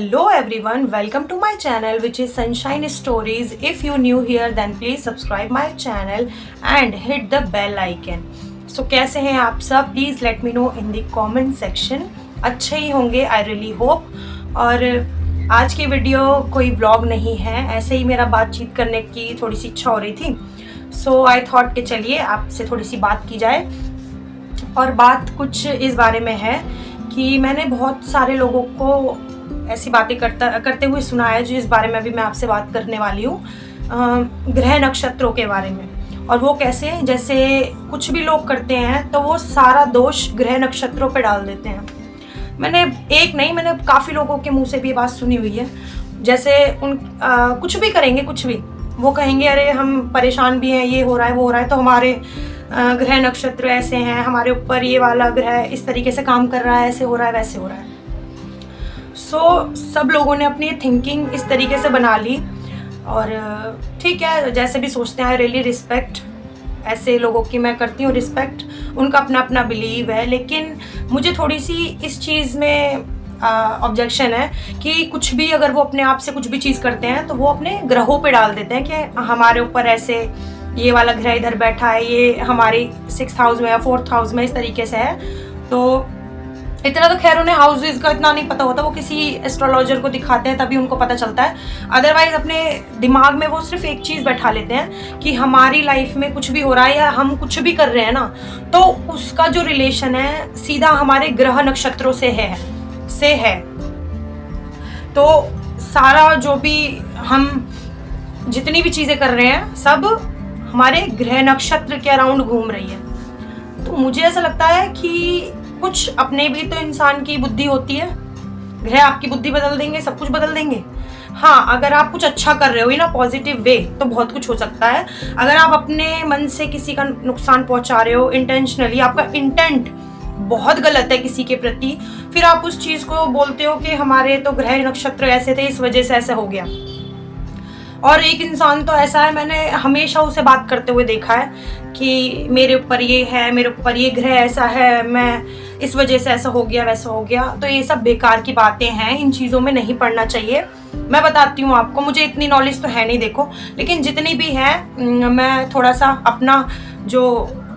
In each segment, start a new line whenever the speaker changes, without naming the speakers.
Hello everyone, welcome to my channel which is Sunshine Stories. If you new here then please subscribe my channel and hit the bell icon. So कैसे हैं आप सब? Please let me know in the comment section. अच्छे ही होंगे I really hope. और आज की video कोई व्लॉग नहीं है, ऐसे ही मेरा बातचीत करने की थोड़ी सी इच्छा हो रही थी. सो आई थॉट कि चलिए आपसे थोड़ी सी बात की जाए. और बात कुछ इस बारे में है कि मैंने बहुत सारे लोगों को ऐसी बातें करते हुए सुना है जो इस बारे में अभी मैं आपसे बात करने वाली हूँ, ग्रह नक्षत्रों के बारे में. और वो कैसे, जैसे कुछ भी लोग करते हैं तो वो सारा दोष ग्रह नक्षत्रों पे डाल देते हैं. मैंने काफ़ी लोगों के मुंह से भी ये बात सुनी हुई है. जैसे कुछ भी करेंगे, कुछ भी वो कहेंगे अरे हम परेशान भी हैं, ये हो रहा है वो हो रहा है, तो हमारे ग्रह नक्षत्र ऐसे हैं, हमारे ऊपर ये वाला ग्रह इस तरीके से काम कर रहा है, ऐसे हो रहा है वैसे हो रहा है. सब लोगों ने अपनी थिंकिंग इस तरीके से बना ली. और ठीक है, जैसे भी सोचते हैं, आई रियली रिस्पेक्ट ऐसे लोगों की, मैं करती हूँ रिस्पेक्ट, उनका अपना अपना बिलीव है. लेकिन मुझे थोड़ी सी इस चीज़ में ऑब्जेक्शन है कि कुछ भी अगर वो अपने आप से कुछ भी चीज़ करते हैं तो वो अपने ग्रहों पे डाल देते हैं कि हमारे ऊपर ऐसे ये वाला ग्रह इधर बैठा है, ये हमारी 6th हाउस में या 4th हाउस में इस तरीके से है. तो इतना तो खैर उन्हें हाउसेज का इतना नहीं पता होता, वो किसी एस्ट्रोलॉजर को दिखाते हैं तभी उनको पता चलता है. अदरवाइज अपने दिमाग में वो सिर्फ एक चीज़ बैठा लेते हैं कि हमारी लाइफ में कुछ भी हो रहा है या हम कुछ भी कर रहे हैं ना, तो उसका जो रिलेशन है सीधा हमारे ग्रह नक्षत्रों से है. तो सारा जो भी हम जितनी भी चीज़ें कर रहे हैं सब हमारे ग्रह नक्षत्र के अराउंड घूम रही है. तो मुझे ऐसा लगता है कि कुछ अपने भी तो इंसान की बुद्धि होती है. ग्रह आपकी बुद्धि बदल देंगे, सब कुछ बदल देंगे. हाँ, अगर आप कुछ अच्छा कर रहे हो ना पॉजिटिव वे, तो बहुत कुछ हो सकता है. अगर आप अपने मन से किसी का नुकसान पहुंचा रहे हो इंटेंशनली, आपका इंटेंट बहुत गलत है किसी के प्रति, फिर आप उस चीज़ को बोलते हो कि हमारे तो ग्रह नक्षत्र ऐसे थे, इस वजह से ऐसा हो गया. और एक इंसान तो ऐसा है, मैंने हमेशा उसे बात करते हुए देखा है कि मेरे ऊपर ये है, मेरे ऊपर ये ग्रह ऐसा है, मैं इस वजह से ऐसा हो गया वैसा हो गया. तो ये सब बेकार की बातें हैं, इन चीज़ों में नहीं पढ़ना चाहिए. मैं बताती हूँ आपको, मुझे इतनी नॉलेज तो है नहीं देखो, लेकिन जितनी भी है मैं थोड़ा सा अपना जो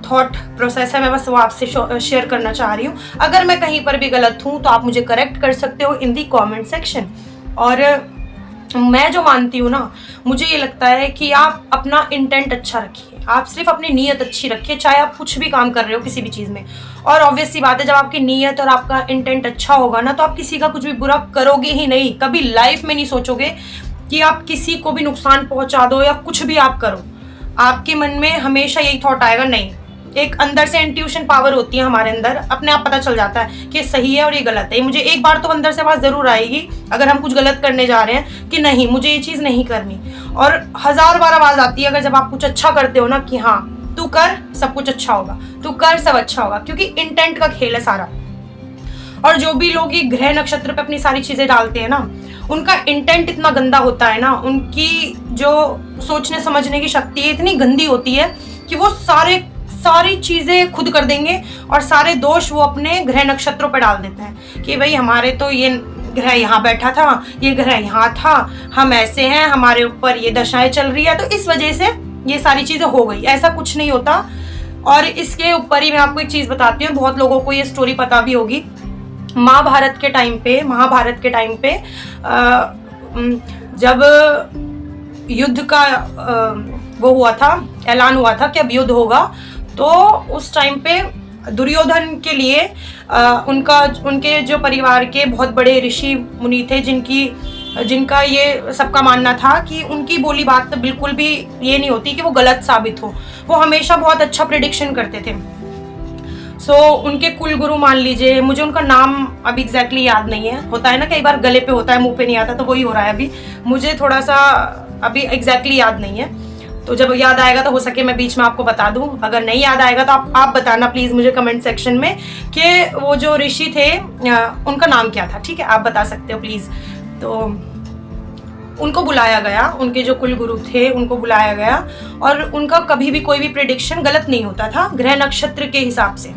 थॉट प्रोसेस है मैं बस वो आपसे शेयर करना चाह रही हूँ. अगर मैं कहीं पर भी गलत हूँ तो आप मुझे करेक्ट कर सकते हो इन दी कमेंट सेक्शन. और मैं जो मानती हूँ ना, मुझे ये लगता है कि आप अपना इंटेंट अच्छा रखिए, आप सिर्फ अपनी नीयत अच्छी रखिए, चाहे आप कुछ भी काम कर रहे हो किसी भी चीज़ में. और ऑब्वियस सी बात है, जब आपकी नीयत और आपका इंटेंट अच्छा होगा ना, तो आप किसी का कुछ भी बुरा करोगे ही नहीं. कभी लाइफ में नहीं सोचोगे कि आप किसी को भी नुकसान पहुंचा दो या कुछ भी आप करो. आपके मन में हमेशा यही थॉट आएगा, नहीं, एक अंदर से इंट्यूशन पावर होती है हमारे अंदर, अपने आप पता चल जाता है कि सही है और ये गलत है. मुझे एक बार तो अंदर से बात जरूर आएगी अगर हम कुछ गलत करने जा रहे हैं कि नहीं, मुझे ये चीज़ नहीं करनी. और 1000 बार आवाज़ आती है अगर जब आप कुछ अच्छा करते हो ना कि हाँ तू कर, सब कुछ अच्छा होगा, तू कर, सब अच्छा होगा, क्योंकि इंटेंट का खेल है सारा. और जो भी लोग ये ग्रह नक्षत्र पे अपनी सारी चीज़ें डालते हैं ना, उनका इंटेंट इतना गंदा होता है ना, उनकी जो सोचने समझने की शक्ति है इतनी गंदी होती है कि वो सारी चीज़ें खुद कर देंगे और सारे दोष वो अपने ग्रह नक्षत्रों पर डाल देते हैं कि भाई हमारे तो ये ग्रह यहाँ बैठा था, ये ग्रह यहाँ था, हम ऐसे हैं, हमारे ऊपर ये दशाएं चल रही है, तो इस वजह से ये सारी चीज़ें हो गई. ऐसा कुछ नहीं होता. और इसके ऊपर ही मैं आपको एक चीज़ बताती हूँ, बहुत लोगों को ये स्टोरी पता भी होगी. महाभारत के टाइम पे जब युद्ध का वो हुआ था, ऐलान हुआ था कि अब युद्ध होगा, तो उस टाइम पे दुर्योधन के लिए उनके जो परिवार के बहुत बड़े ऋषि मुनि थे, जिनका ये सबका मानना था कि उनकी बोली बात तो बिल्कुल भी ये नहीं होती कि वो गलत साबित हो. वो हमेशा बहुत अच्छा प्रेडिक्शन करते थे. उनके कुल गुरु मान लीजिए, मुझे उनका नाम अभी एग्जैक्टली याद नहीं है, होता है ना कई बार गले पे होता है मुंह पे नहीं आता, तो वही हो रहा है अभी. मुझे थोड़ा सा अभी एग्जैक्टली याद नहीं है, तो जब याद आएगा तो हो सके मैं बीच में आपको बता दूं. अगर नहीं याद आएगा तो आप बताना प्लीज़ मुझे कमेंट सेक्शन में कि वो जो ऋषि थे उनका नाम क्या था. ठीक है, आप बता सकते हो प्लीज़. तो उनको बुलाया गया, उनके जो कुल गुरु थे उनको बुलाया गया, और उनका कभी भी कोई भी प्रेडिक्शन गलत नहीं होता था ग्रह नक्षत्र के हिसाब से.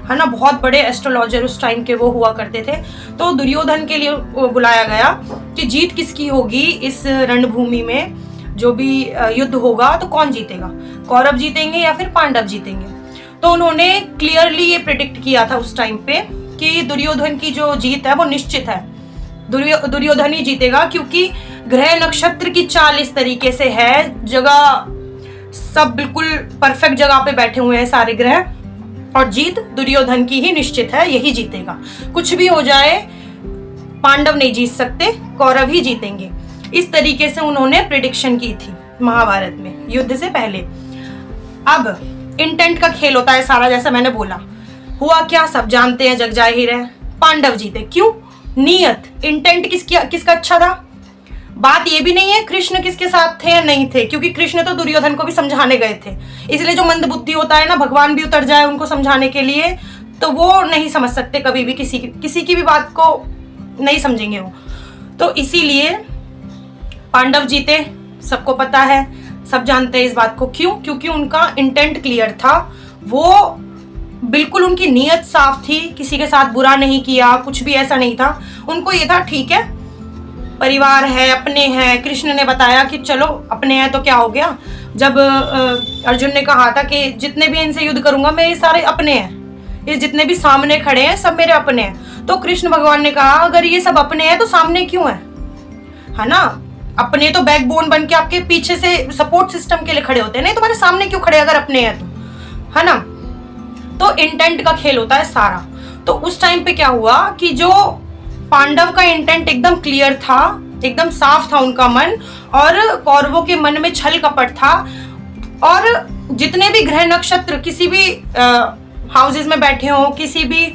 है ना, बहुत बड़े एस्ट्रोलॉजर उस टाइम के वो हुआ करते थे। तो दुर्योधन के लिए बुलाया गया कि जीत किसकी होगी इस रणभूमि में, जो भी युद्ध होगा तो कौन जीतेगा, कौरव जीतेंगे या फिर पांडव जीतेंगे। तो उन्होंने क्लियरली ये प्रेडिक्ट किया था उस टाइम पे कि दुर्योधन की जो जीत है वो निश्चित है, दुर्योधन ही जीतेगा, क्योंकि ग्रह नक्षत्र की चाल इस तरीके से है, जगह सब बिल्कुल परफेक्ट जगह पे बैठे हुए हैं सारे ग्रह, और जीत दुर्योधन की ही निश्चित है, यही जीतेगा। कुछ भी हो जाए पांडव नहीं जीत सकते, कौरव ही जीतेंगे। इस तरीके से उन्होंने प्रेडिक्शन की थी महाभारत में युद्ध से पहले। अब इंटेंट का खेल होता है सारा, जैसा मैंने बोला। हुआ क्या सब जानते हैं, जग जाहिर है, पांडव जीते। क्यों? नियत, इंटेंट किसका अच्छा था। बात ये भी नहीं है कृष्ण किसके साथ थे या नहीं थे, क्योंकि कृष्ण तो दुर्योधन को भी समझाने गए थे। इसलिए जो मंद बुद्धि होता है ना, भगवान भी उतर जाए उनको समझाने के लिए, तो वो नहीं समझ सकते कभी भी, किसी की भी बात को नहीं समझेंगे वो। तो इसीलिए पांडव जीते, सबको पता है, सब जानते हैं इस बात को। क्यों? क्योंकि उनका इंटेंट क्लियर था, वो बिल्कुल उनकी नीयत साफ थी, किसी के साथ बुरा नहीं किया, कुछ भी ऐसा नहीं था। उनको ये था ठीक है, परिवार है, अपने हैं। कृष्ण ने बताया कि चलो अपने हैं तो क्या हो गया। जब अर्जुन ने कहा था कि जितने भी इनसे युद्ध करूंगा मेरे सारे अपने हैं, ये जितने भी सामने खड़े हैं सब मेरे अपने हैं, तो कृष्ण भगवान ने कहा अगर ये सब अपने हैं तो सामने क्यों है ना। अपने तो बैकबोन बन के आपके पीछे से सपोर्ट सिस्टम के लिए खड़े होते हैं, नहीं तुम्हारे सामने क्यों खड़े अगर अपने हैं तो, है ना। तो इंटेंट का खेल होता है सारा। तो उस टाइम पे क्या हुआ कि जो पांडव का इंटेंट एकदम क्लियर था, एकदम साफ था उनका मन, और कौरवों के मन में छल कपट था। और जितने भी ग्रह नक्षत्र किसी भी हाउसेस में बैठे हो, किसी भी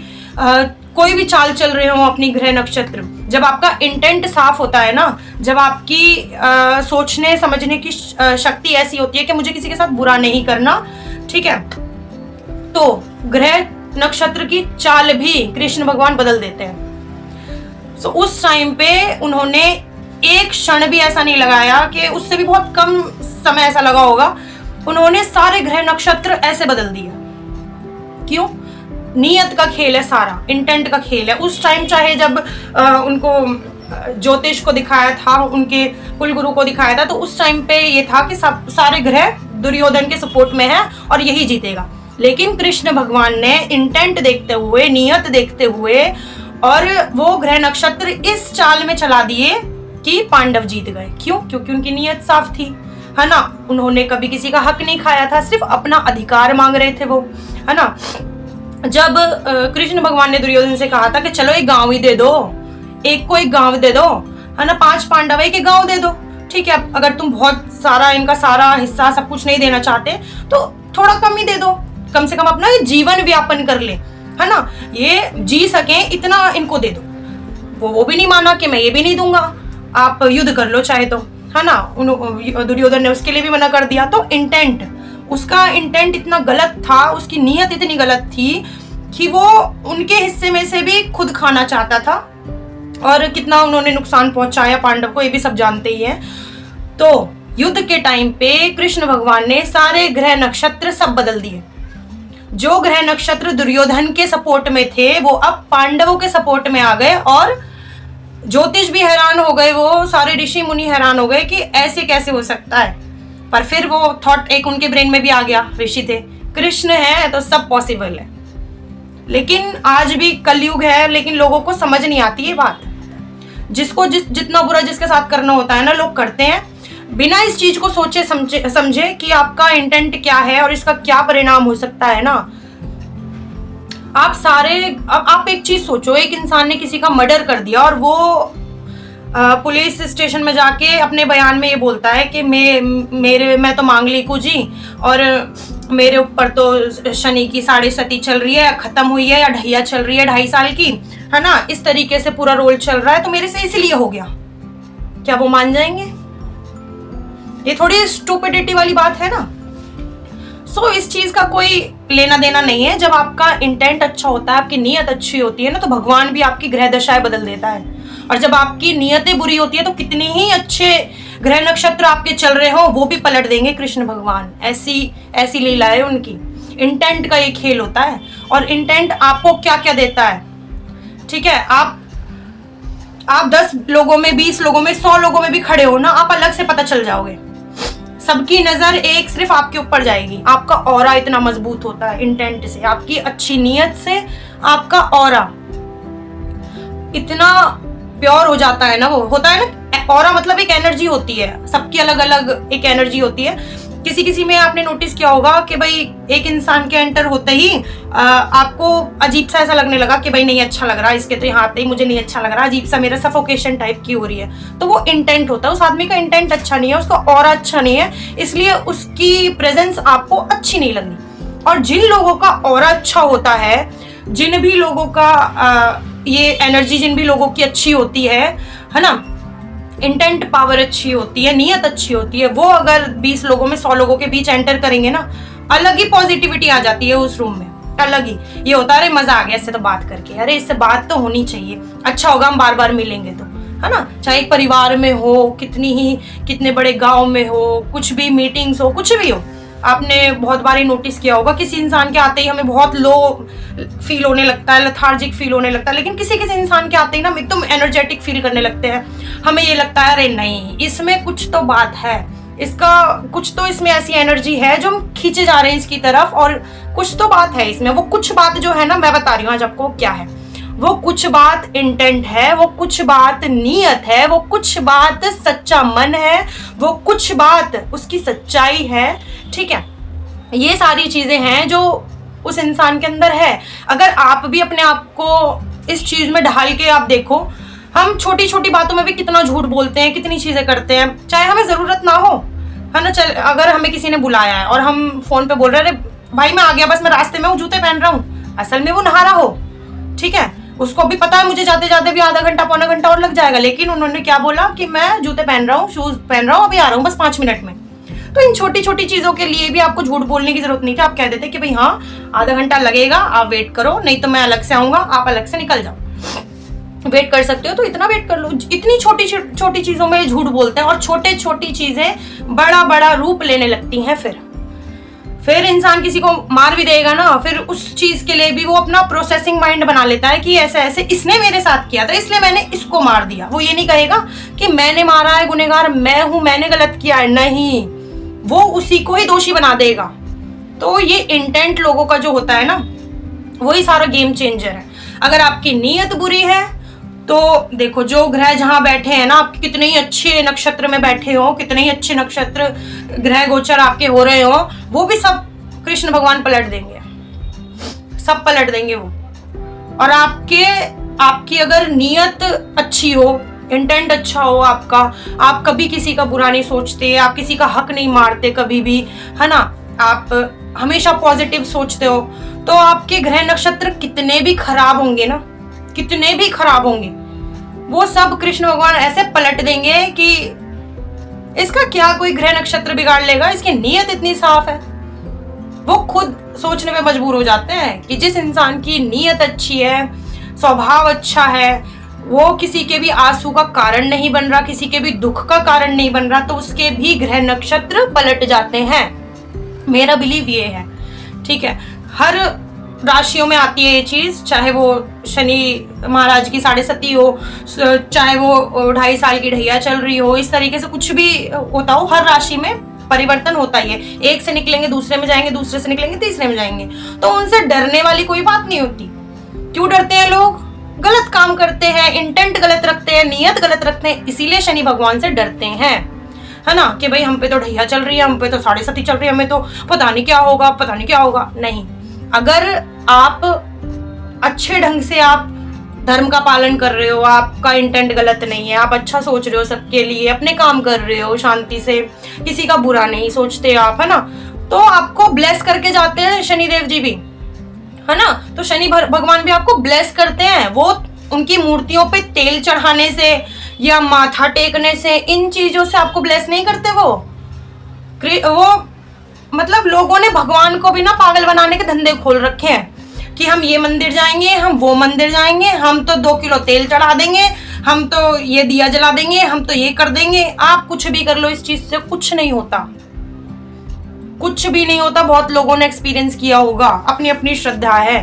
कोई भी चाल चल रहे हो अपनी ग्रह नक्षत्र, जब आपका इंटेंट साफ होता है ना, जब आपकी सोचने समझने की शक्ति ऐसी होती है कि मुझे किसी के साथ बुरा नहीं करना, ठीक है, तो ग्रह नक्षत्र की चाल भी कृष्ण भगवान बदल देते हैं। तो उस टाइम पे उन्होंने एक क्षण भी ऐसा नहीं लगाया, कि उससे भी बहुत कम समय ऐसा लगा होगा, उन्होंने सारे ग्रह नक्षत्र ऐसे बदल दिए। क्यों? नियत का खेल है सारा, इंटेंट का खेल है। उस टाइम चाहे जब उनको ज्योतिष को दिखाया था, उनके कुलगुरु को दिखाया था, तो उस टाइम पे ये था कि सब सारे ग्रह दुर्योधन के सपोर्ट में है और यही जीतेगा। लेकिन कृष्ण भगवान ने इंटेंट देखते हुए, नियत देखते हुए, और वो ग्रह नक्षत्र इस चाल में चला दिए कि पांडव जीत गए। क्यों? क्योंकि उनकी नियत साफ थी, है ना। उन्होंने कभी किसी का हक नहीं खाया था, सिर्फ अपना अधिकार मांग रहे थे वो, है ना। जब कृष्ण भगवान ने दुर्योधन से कहा था कि चलो एक गांव ही दे दो, एक को एक गांव दे दो, है ना, 5 पांडव एक गांव दे दो, ठीक है, अगर तुम बहुत सारा इनका सारा हिस्सा सब कुछ नहीं देना चाहते तो थोड़ा कम ही दे दो, कम से कम अपना ये जीवन व्यापन कर ले, है ना, ये जी सके इतना इनको दे दो। वो भी नहीं माना कि मैं ये भी नहीं दूंगा, आप युद्ध कर लो चाहे तो, है ना। दुर्योधन ने उसके लिए भी मना कर दिया। तो इंटेंट, उसका इंटेंट इतना गलत था, उसकी नीयत इतनी गलत थी कि वो उनके हिस्से में से भी खुद खाना चाहता था, और कितना उन्होंने नुकसान पहुंचाया पांडव को ये भी सब जानते ही हैं। तो युद्ध के टाइम पे कृष्ण भगवान ने सारे ग्रह नक्षत्र सब बदल दिए। जो ग्रह नक्षत्र दुर्योधन के सपोर्ट में थे वो अब पांडवों के सपोर्ट में आ गए, और ज्योतिष भी हैरान हो गए, वो सारे ऋषि मुनि हैरान हो गए कि ऐसे कैसे हो सकता है। पर फिर वो थॉट एक उनके ब्रेन में भी आ गया, ऋषि थे, कृष्ण है तो सब पॉसिबल है। लेकिन आज भी कलयुग है, लेकिन लोगों को समझ नहीं आती ये बात। जिसको जितना बुरा जिसके साथ करना होता है ना, लोग करते हैं बिना इस चीज को सोचे समझे कि आपका इंटेंट क्या है और इसका क्या परिणाम हो सकता है ना। आप एक चीज सोचो, एक इंसान ने किसी का मर्डर कर दिया और वो पुलिस स्टेशन में जाके अपने बयान में ये बोलता है कि मैं तो मांगलिक हूँ जी, और मेरे ऊपर तो शनि की 7.5 चल रही है, खत्म हुई है, या ढैया चल रही है 2.5 साल की, है ना, इस तरीके से पूरा रोल चल रहा है, तो मेरे से इसलिए हो गया। क्या वो मान जाएंगे? ये थोड़ी स्टूपिडिटी वाली बात है ना। इस चीज का कोई लेना देना नहीं है। जब आपका इंटेंट अच्छा होता है, आपकी नीयत अच्छी होती है ना, तो भगवान भी आपकी ग्रह दशाएं बदल देता है। और जब आपकी नीयतें बुरी होती है तो कितने ही अच्छे ग्रह नक्षत्र आपके चल रहे हो वो भी पलट देंगे कृष्ण भगवान। ऐसी लीला है उनकी। इंटेंट का ये खेल होता है। और इंटेंट आपको क्या क्या देता है। ठीक है, आप 10 लोगों में, 20 लोगों में, 100 लोगों में भी खड़े हो ना, आप अलग से पता चल जाओगे। सबकी नजर एक सिर्फ आपके ऊपर जाएगी। आपका ऑरा इतना मजबूत होता है इंटेंट से, आपकी अच्छी नीयत से आपका ऑरा इतना प्योर हो जाता है ना। वो होता है ना, ऑरा मतलब एक एनर्जी होती है, सबकी अलग अलग एक एनर्जी होती है। किसी किसी में आपने नोटिस किया होगा कि भाई एक इंसान के एंटर होते ही आपको अजीब सा ऐसा लगने लगा कि भाई नहीं अच्छा लग रहा, इसके तो यहाँ आते ही मुझे नहीं अच्छा लग रहा, अजीब सा मेरा सफोकेशन टाइप की हो रही है। तो वो इंटेंट होता है, उस आदमी का इंटेंट अच्छा नहीं है, उसका ऑरा अच्छा नहीं है, इसलिए उसकी प्रेजेंस आपको अच्छी नहीं लगनी। और जिन लोगों का ऑरा अच्छा होता है, जिन भी लोगों का ये एनर्जी जिन भी लोगों की अच्छी होती है ना, इंटेंट पावर अच्छी होती है, नियत अच्छी होती है, वो अगर 20 लोगों में 100 लोगों के बीच एंटर करेंगे ना, अलग ही पॉजिटिविटी आ जाती है उस रूम में, अलग ही। ये होता है अरे मजा आ गया इससे तो बात करके, अरे इससे बात तो होनी चाहिए, अच्छा होगा हम बार बार मिलेंगे तो, है ना। चाहे एक परिवार में हो, कितने बड़े गांव में हो, कुछ भी मीटिंग्स हो, कुछ भी हो, आपने बहुत बार नोटिस किया होगा किसी इंसान के आते ही हमें बहुत लो फील होने लगता है, लेथार्जिक फील होने लगता है, लेकिन किसी किसी इंसान के आते ही ना हम एकदम एनर्जेटिक फील करने लगते हैं। हमें ये लगता है अरे नहीं इसमें कुछ तो बात है, इसका कुछ तो इसमें ऐसी एनर्जी है जो हम खींचे जा रहे हैं इसकी तरफ, और कुछ तो बात है इसमें। वो कुछ बात जो है ना, मैं बता रही हूँ आज आपको क्या है। वो कुछ बात इंटेंट है, वो कुछ बात नीयत है, वो कुछ बात सच्चा मन है, वो कुछ बात उसकी सच्चाई है। ठीक है, ये सारी चीजें हैं जो उस इंसान के अंदर है। अगर आप भी अपने आप को इस चीज में ढाल के आप देखो, हम छोटी छोटी बातों में भी कितना झूठ बोलते हैं, कितनी चीजें करते हैं, चाहे हमें जरूरत ना हो, है ना। चल अगर हमें किसी ने बुलाया है और हम फोन पे बोल रहे हैं अरे भाई मैं आ गया, बस मैं रास्ते में हूँ, जूते पहन रहा हूँ, असल में वो नहा रहा हो। ठीक है, उसको भी पता है मुझे जाते जाते भी आधा घंटा पौना घंटा और लग जाएगा, लेकिन उन्होंने क्या बोला कि मैं जूते पहन रहा हूँ, शूज पहन रहा हूँ, अभी आ रहा हूँ बस 5 मिनट में। तो इन छोटी छोटी चीजों के लिए भी आपको झूठ बोलने की जरूरत नहीं थी। आप कह देते कि भाई हाँ आधा घंटा लगेगा, आप वेट करो, नहीं तो मैं अलग से आऊंगा, आप अलग से निकल जाओ। वेट कर सकते हो तो इतना वेट कर लो। इतनी छोटी छोटी चीजों में झूठ बोलते हैं, और छोटे छोटी चीजें बड़ा बड़ा रूप लेने लगती हैं। फिर इंसान किसी को मार भी देगा ना, फिर उस चीज के लिए भी वो अपना प्रोसेसिंग माइंड बना लेता है कि ऐसे ऐसे इसने मेरे साथ किया था इसलिए मैंने इसको मार दिया। वो ये नहीं कहेगा कि मैंने मारा है, गुनहगार मैं हूं, मैंने गलत किया है, नहीं, वो उसी को ही दोषी बना देगा। तो ये इंटेंट लोगों का जो होता है ना, वही सारा गेम चेंजर है। अगर आपकी नीयत बुरी है तो देखो जो ग्रह जहां बैठे हैं ना, आप कितने ही अच्छे नक्षत्र में बैठे हो, कितने ही अच्छे नक्षत्र ग्रह गोचर आपके हो रहे हो, वो भी सब कृष्ण भगवान पलट देंगे, सब पलट देंगे वो। और आपकी अगर नीयत अच्छी हो, इंटेंट अच्छा हो आपका, आप कभी किसी का बुरा नहीं सोचते, आप किसी का हक नहीं मारते कभी भी, है ना, आप हमेशा पॉजिटिव सोचते हो, तो आपके ग्रह नक्षत्र कितने भी खराब होंगे ना, कितने भी खराब होंगे, वो सब कृष्ण भगवान ऐसे पलट देंगे कि इसका क्या कोई ग्रह नक्षत्र बिगाड़ लेगा, इसकी नीयत इतनी साफ है। वो खुद सोचने में मजबूर हो जाते हैं कि जिस इंसान की नीयत अच्छी है, स्वभाव अच्छा है, वो किसी के भी आंसू का कारण नहीं बन रहा, किसी के भी दुख का कारण नहीं बन रहा, तो उसके भी ग्रह नक्षत्र पलट जाते हैं। मेरा बिलीव ये है। ठीक है, हर राशियों में आती है ये चीज, चाहे वो शनि महाराज की 7.5 हो, चाहे वो 2.5 साल की ढैया चल रही हो, इस तरीके से कुछ भी होता हो, हर राशि में परिवर्तन होता ही है। एक से निकलेंगे दूसरे में जाएंगे, दूसरे से निकलेंगे तीसरे में जाएंगे, तो उनसे डरने वाली कोई बात नहीं होती। क्यों डरते हैं लोग? गलत काम करते हैं, इंटेंट गलत रखते हैं, नियत गलत रखते हैं, इसीलिए शनि भगवान से डरते हैं, है ना, कि भाई हम पे तो ढैया चल रही है, हम पे तो 7.5 चल रही है, हमें तो पता नहीं क्या होगा, पता नहीं क्या होगा। नहीं, अगर आप अच्छे ढंग से आप धर्म का पालन कर रहे हो, आपका इंटेंट गलत नहीं है, आप अच्छा सोच रहे हो सबके लिए, अपने काम कर रहे हो शांति से, किसी का बुरा नहीं सोचते आप, है ना, तो आपको ब्लेस करके जाते हैं शनिदेव जी भी, है ना। तो शनि भगवान भी आपको ब्लेस करते हैं। वो उनकी मूर्तियों पे तेल चढ़ाने से या माथा टेकने से, इन चीजों से आपको ब्लेस नहीं करते। वो मतलब लोगों ने भगवान को भी ना पागल बनाने के धंधे खोल रखे हैं कि हम ये मंदिर जाएंगे, हम वो मंदिर जाएंगे, हम तो 2 किलो तेल चढ़ा देंगे, हम तो ये दिया जला देंगे, हम तो ये कर देंगे। आप कुछ भी कर लो, इस चीज से कुछ नहीं होता, कुछ भी नहीं होता। बहुत लोगों ने एक्सपीरियंस किया होगा, अपनी अपनी श्रद्धा है।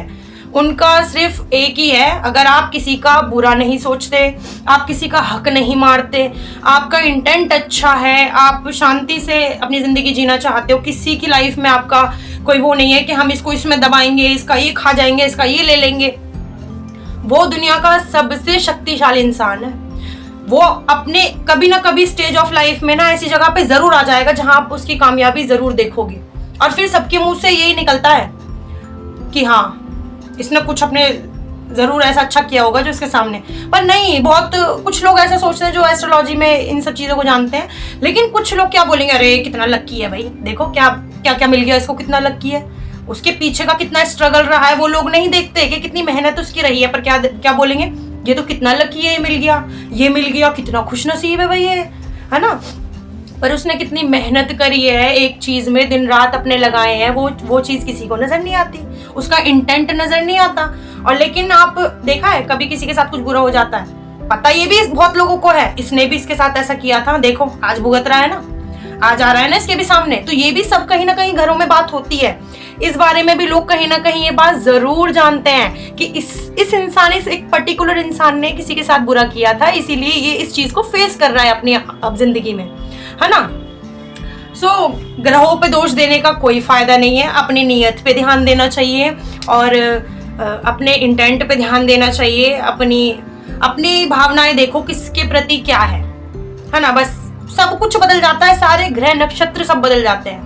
उनका सिर्फ एक ही है, अगर आप किसी का बुरा नहीं सोचते, आप किसी का हक नहीं मारते, आपका इंटेंट अच्छा है, आप शांति से अपनी ज़िंदगी जीना चाहते हो, किसी की लाइफ में आपका कोई वो नहीं है कि हम इसको इसमें दबाएंगे, इसका ये खा जाएंगे, इसका ये ले लेंगे, वो दुनिया का सबसे शक्तिशाली इंसान है। वो अपने कभी ना कभी स्टेज ऑफ लाइफ में ना ऐसी जगह पे ज़रूर आ जाएगा जहां आप उसकी कामयाबी ज़रूर देखोगे, और फिर सबके मुंह से यही निकलता है कि हाँ इसने कुछ अपने ज़रूर ऐसा अच्छा किया होगा जो इसके सामने। पर नहीं, बहुत कुछ लोग ऐसा सोचते हैं जो एस्ट्रोलॉजी में इन सब चीज़ों को जानते हैं, लेकिन कुछ लोग क्या बोलेंगे, अरे कितना लक्की है भाई, देखो क्या क्या क्या मिल गया इसको, कितना लक्की है, उसके पीछे का कितना स्ट्रगल रहा है वो लोग नहीं देखते कि कितनी मेहनत उसकी रही है। पर क्या क्या बोलेंगे, ये तो कितना लकी है, ये मिल गया, ये मिल गया, कितना खुशनसीब है भाई ये, है ना। पर उसने कितनी मेहनत करी है एक चीज़ में, दिन रात अपने लगाए हैं, वो चीज़ किसी को नज़र नहीं आती, उसका इंटेंट नज़र नहीं आता। और लेकिन आप देखा है कभी किसी के साथ कुछ बुरा हो जाता है, पता ये भी बहुत लोगों को है, इसने भी इसके साथ ऐसा किया था, देखो आज भुगत रहा है ना, आज आ रहा है ना इसके भी सामने। तो ये भी सब कहीं ना कहीं घरों में बात होती है, इस बारे में भी लोग कहीं ना कहीं ये बात जरूर जानते हैं कि इस इंसान, इस एक पर्टिकुलर इंसान ने किसी के साथ बुरा किया था, इसीलिए ये इस चीज को फेस कर रहा है अपनी अब जिंदगी में, है ना। सो ग्रहों पे दोष देने का कोई फायदा नहीं है, अपनी नीयत पे ध्यान देना चाहिए और अपने इंटेंट पे ध्यान देना चाहिए, अपनी भावनाएं देखो किसके प्रति क्या है ना। बस सब कुछ बदल जाता है, सारे ग्रह नक्षत्र सब बदल जाते हैं।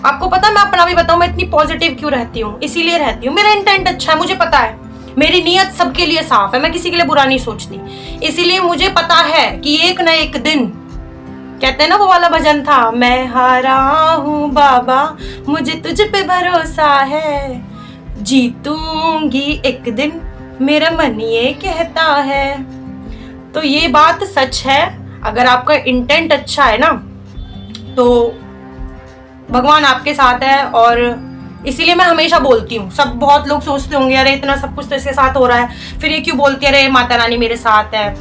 आपको पता है, मैं अपना भी बताऊं, मैं इतनी पॉजिटिव क्यों रहती हूँ, इसीलिए रहती हूँ, मेरा इंटेंट अच्छा है, मुझे पता है, मेरी नीयत सबके लिए साफ है, मैं किसी के लिए बुरा नहीं सोचती। इसीलिए मुझे पता है कि एक न एक दिन, कहते हैं ना वो वाला भजन था, मैं हारा हूँ बाबा मुझे तुझ पे भरोसा है, जीतूंगी एक दिन मेरा मन ये कहता है। तो ये बात सच है, अगर आपका इंटेंट अच्छा है ना तो भगवान आपके साथ है। और इसीलिए मैं हमेशा बोलती हूँ, सब बहुत लोग सोचते होंगे अरे इतना सब कुछ तो इसके साथ हो रहा है, फिर ये क्यों बोलती है अरे माता रानी मेरे साथ है,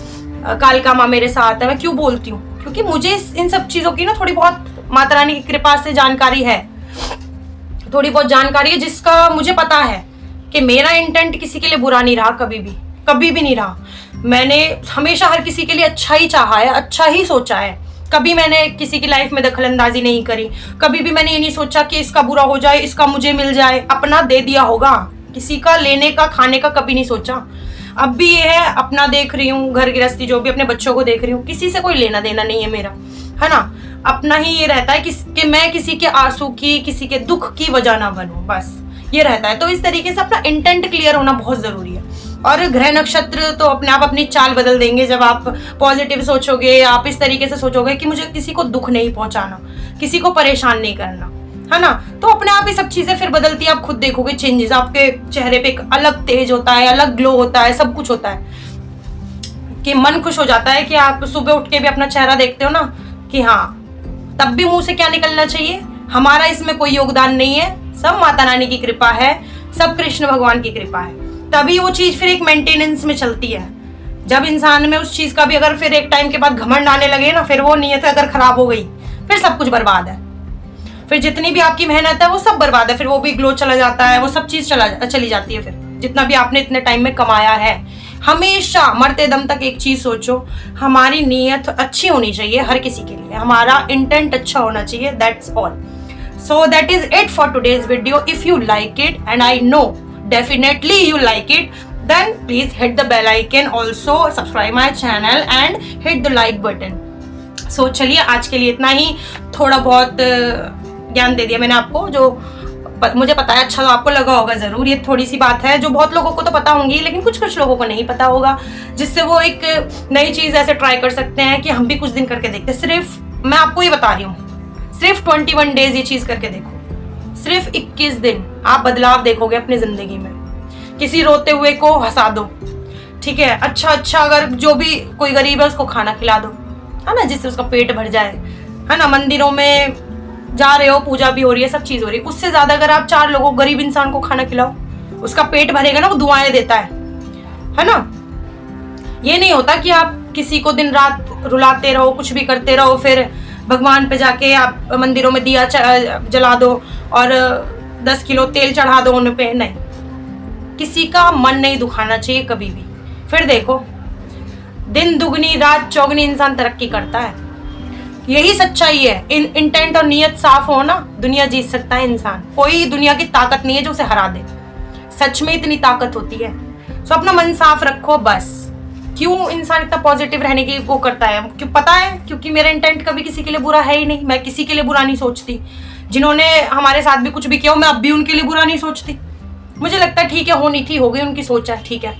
कालिका माँ मेरे साथ है। मैं क्यों बोलती हूँ, क्योंकि मुझे इन सब चीज़ों की ना थोड़ी बहुत माता रानी की कृपा से जानकारी है, थोड़ी बहुत जानकारी है, जिसका मुझे पता है कि मेरा इंटेंट किसी के लिए बुरा नहीं रहा, कभी भी नहीं रहा। मैंने हमेशा हर किसी के लिए अच्छा ही चाहा है, अच्छा ही सोचा है, कभी मैंने किसी की लाइफ में दखल अंदाजी नहीं करी, कभी भी मैंने ये नहीं सोचा कि इसका बुरा हो जाए, इसका मुझे मिल जाए, अपना दे दिया होगा, किसी का लेने का खाने का कभी नहीं सोचा। अब भी ये है, अपना देख रही हूँ, घर गृहस्थी जो भी, अपने बच्चों को देख रही हूँ, किसी से कोई लेना देना नहीं है मेरा, है ना। अपना ही ये रहता है कि मैं किसी के आंसू की, किसी के दुख की वजह ना बनूं, बस ये रहता है। तो इस तरीके से अपना इंटेंट क्लियर होना बहुत जरूरी है। और ग्रह नक्षत्र तो अपने आप अपनी चाल बदल देंगे जब आप पॉजिटिव सोचोगे, आप इस तरीके से सोचोगे कि मुझे किसी को दुख नहीं पहुंचाना, किसी को परेशान नहीं करना, है ना। तो अपने आप ही सब चीजें फिर बदलती है, आप खुद देखोगे चेंजेस, आपके चेहरे पे एक अलग तेज होता है, अलग ग्लो होता है, सब कुछ होता है कि मन खुश हो जाता है कि आप सुबह उठ के भी अपना चेहरा देखते हो ना कि हाँ, तब भी मुंह से क्या निकलना चाहिए, हमारा इसमें कोई योगदान नहीं है, सब माता रानी की कृपा है, सब कृष्ण भगवान की कृपा है। तभी वो चीज फिर एक मेंटेनेंस में चलती है। जब इंसान में उस चीज का भी अगर फिर एक टाइम के बाद घमंड आने लगे ना, फिर वो नीयत अगर खराब हो गई, फिर सब कुछ बर्बाद है, फिर जितनी भी आपकी मेहनत है वो सब बर्बाद है, फिर वो भी ग्लो चला जाता है, वो सब चीज चली जाती है, फिर जितना भी आपने इतने टाइम में कमाया है। हमेशा मरते दम तक एक चीज सोचो, हमारी नीयत अच्छी होनी चाहिए, हर किसी के लिए हमारा इंटेंट अच्छा होना चाहिए, that's all. So that is it for today's video. If you like it, and I know definitely you like it, then please hit the bell icon, also subscribe my channel and hit the like button. So चलिए आज के लिए इतना ही, थोड़ा बहुत ज्ञान दे दिया मैंने आपको, जो मुझे पता है अच्छा तो आपको लगा होगा ज़रूर। ये थोड़ी सी बात है जो बहुत लोगों को तो पता होंगी, लेकिन कुछ लोगों को नहीं पता होगा, जिससे वो एक नई चीज़ ऐसे ट्राई कर सकते हैं कि हम भी कुछ दिन करके देखते हैं। सिर्फ मैं आपको ये बता रही हूँ, सिर्फ 21 डेज ये चीज करके देखो, सिर्फ 21 दिन आप बदलाव देखोगे अपनी जिंदगी में। किसी रोते हुए को हंसा दो, ठीक है, अच्छा अगर जो भी कोई गरीब है उसको खाना खिला दो, है ना, जिससे उसका पेट भर जाए, है ना। मंदिरों में जा रहे हो, पूजा भी हो रही है, सब चीज हो रही है, उससे ज्यादा अगर आप 4 लोगों गरीब इंसान को खाना खिलाओ, उसका पेट भरेगा ना, वो दुआएं देता है ना। ये नहीं होता कि आप किसी को दिन रात रुलाते रहो, कुछ भी करते रहो, फिर भगवान पे जाके आप मंदिरों में दिया जला दो और 10 किलो तेल चढ़ा दो उन पे, नहीं। किसी का मन नहीं दुखाना चाहिए कभी भी। फिर देखो, दिन दुगनी रात चौगनी इंसान तरक्की करता है। यही सच्चाई है। इंटेंट और नीयत साफ हो ना, दुनिया जीत सकता है इंसान। कोई दुनिया की ताकत नहीं है जो उसे हरा दे। सच में इतनी ताकत होती है। सो अपना मन साफ रखो बस। क्यों इंसान इतना पॉजिटिव रहने की वो करता है? क्यों? पता है, क्योंकि मेरा इंटेंट कभी किसी के लिए बुरा है ही नहीं। मैं किसी के लिए बुरा नहीं सोचती। जिन्होंने हमारे साथ भी कुछ भी किया हो, मैं अब भी उनके लिए बुरा नहीं सोचती। मुझे लगता है ठीक है, होनी थी, हो गई, उनकी सोच है, ठीक है,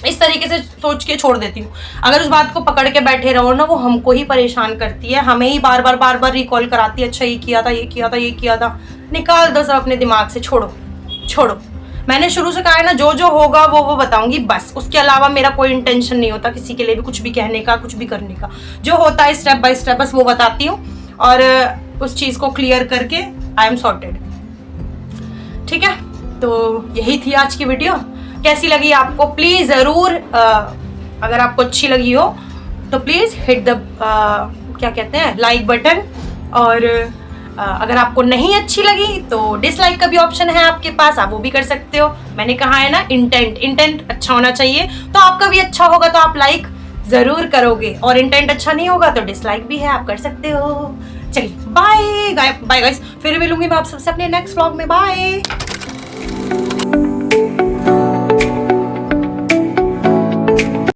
इस तरीके से सोच के छोड़ देती हूँ। अगर उस बात को पकड़ के बैठे रहो ना, वो हमको ही परेशान करती है, हमें ही बार बार रिकॉल कराती है। अच्छा ये किया था, ये किया था, ये किया था। निकाल दो सब अपने दिमाग से, छोड़ो। मैंने शुरू से कहा है ना, जो होगा वो बताऊंगी बस। उसके अलावा मेरा कोई इंटेंशन नहीं होता किसी के लिए भी कुछ भी कहने का, कुछ भी करने का। जो होता है स्टेप बाय स्टेप बस वो बताती हूँ, और उस चीज़ को क्लियर करके आई एम सॉर्टेड। ठीक है, तो यही थी आज की वीडियो। कैसी लगी आपको प्लीज़ ज़रूर, अगर आपको अच्छी लगी हो तो प्लीज़ हिट द क्या कहते हैं, लाइक बटन। और अगर आपको नहीं अच्छी लगी तो डिसलाइक का भी ऑप्शन है आपके पास, आप वो भी कर सकते हो। मैंने कहा है ना, इंटेंट अच्छा होना चाहिए, तो आपका भी अच्छा होगा तो आप लाइक ज़रूर करोगे, और इंटेंट अच्छा नहीं होगा तो डिसलाइक भी है, आप कर सकते हो। चलिए बाय गाइस, फिर मिलूंगी मैं आप सबसे अपने नेक्स्ट व्लॉग में। बाय।